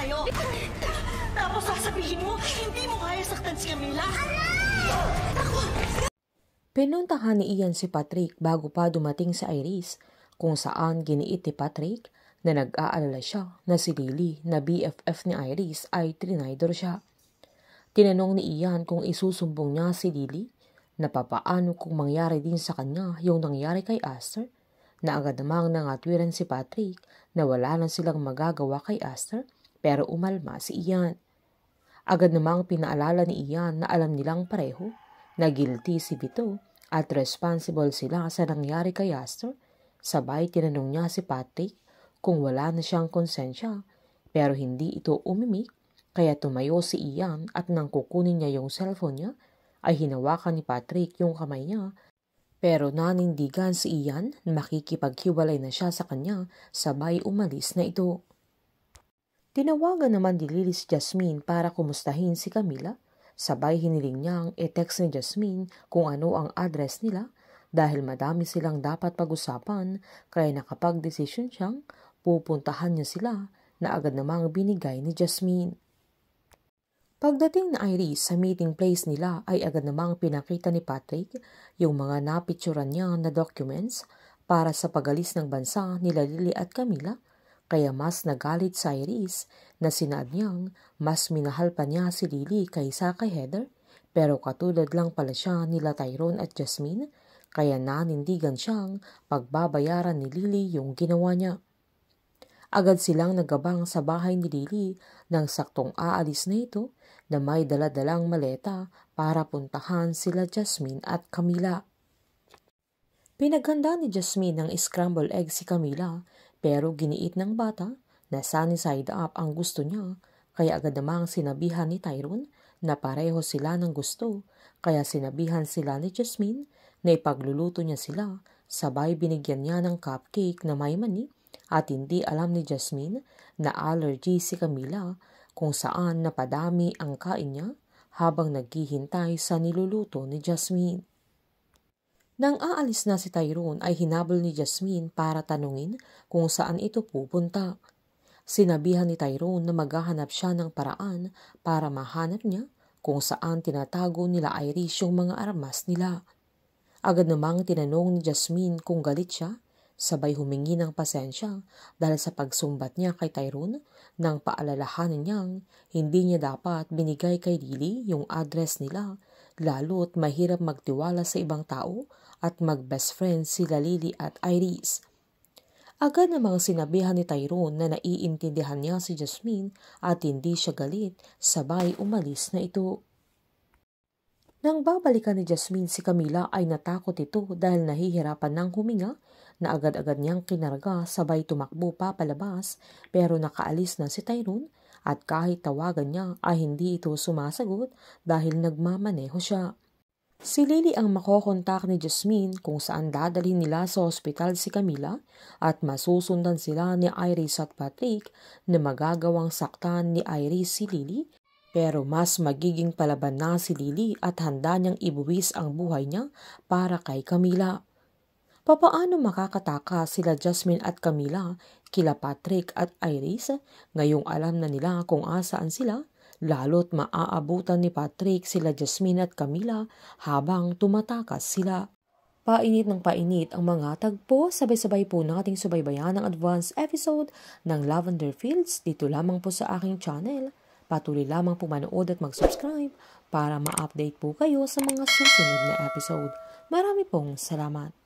sa'yo. Tapos sasabihin mo, hindi mo kaya saktan si Camila. Pinuntahan ni Ian si Patrick bago pa dumating si Iris, kung saan giniit ni Patrick na nag-aalala siya na si Lily na BFF ni Iris ay trinidor siya. Tinanong ni Ian kung isusumbong niya si Lily na papaano kung mangyari din sa kanya yung nangyari kay Aster, na agad namang nangatwiran si Patrick na wala na silang magagawa kay Aster pero umalma si Ian. Agad namang pinaalala ni Ian na alam nilang pareho na guilty si Vito at responsible sila sa nangyari kay Aster. Sabay tinanong niya si Patrick kung wala na siyang konsensya, pero hindi ito umimik, kaya tumayo si Ian at nang kukunin niya yung cellphone niya ay hinawakan ni Patrick yung kamay niya, pero nanindigan si Ian na makikipaghiwalay na siya sa kanya, sabay umalis na ito. Tinawagan naman ni Lily si Jasmine para kumustahin si Camila, sabay hiniling niyang i-text ni Jasmine kung ano ang address nila dahil madami silang dapat pag-usapan, kaya nakapag-desisyon siyang pupuntahan niya sila na agad namang binigay ni Jasmine. Pagdating na Iris sa meeting place nila ay agad namang pinakita ni Patrick yung mga napicturan niya na documents para sa pag-alis ng bansa nila Lily at Camila, kaya mas nagalit sa Iris na sinaad niyang mas minahal pa niya si Lily kaysa kay Heather, pero katulad lang pala siya nila Tyrone at Jasmine, kaya nanindigan siyang pagbabayaran ni Lily yung ginawa niya. Agad silang nagabang sa bahay ni Lily nang saktong aalis na ito na may daladalang maleta para puntahan sila Jasmine at Camila. Pinaghanda ni Jasmine ng scrambled egg si Camila, pero giniit ng bata na sunny side up ang gusto niya, kaya agad namang sinabihan ni Tyrone na pareho sila ng gusto, kaya sinabihan sila ni Jasmine na ipagluluto niya sila, sabay binigyan niya ng cupcake na may mani, at hindi alam ni Jasmine na allergy si Camila, kung saan napadami ang kain niya habang naghihintay sa niluluto ni Jasmine. Nang aalis na si Tyrone ay hinabol ni Jasmine para tanungin kung saan ito pupunta. Sinabihan ni Tyrone na maghahanap siya ng paraan para mahanap niya kung saan tinatago nila Iris yung mga armas nila. Agad namang tinanong ni Jasmine kung galit siya, sabay humingi ng pasensya dahil sa pagsumbat niya kay Tyrone, nang paalalahanan niyang hindi niya dapat binigay kay Lily yung address nila, lalo't mahirap magtiwala sa ibang tao at mag-best friend sila Lily at Iris. Agad namang sinabihan ni Tyrone na naiintindihan niya si Jasmine at hindi siya galit, sabay umalis na ito. Nang babalikan ni Jasmine si Camila ay natakot ito dahil nahihirapan ng huminga, na agad-agad niyang kinarga sabay tumakbo pa palabas, pero nakaalis na si Tyrone at kahit tawagan niya ay hindi ito sumasagot dahil nagmamaneho siya. Si Lily ang makokontak ni Jasmine kung saan dadalhin nila sa ospital si Camila at masusundan sila ni Iris at Patrick na magagawang saktan ni Iris si Lily, pero mas magiging palaban na si Lily at handa niyang ibuwis ang buhay niya para kay Camila. Papaano makakataka sila Jasmine at Camila kila Patrick at Iris ngayong alam na nila kung asaan sila, lalo't maaabutan ni Patrick sila Jasmine at Camila habang tumatakas sila. Painit ng painit ang mga tagpo, sabay-sabay po nating subaybayan ang advance episode ng Lavender Fields dito lamang po sa aking channel. Patuloy lamang po manood at mag-subscribe para ma-update po kayo sa mga susunod na episode. Marami pong salamat.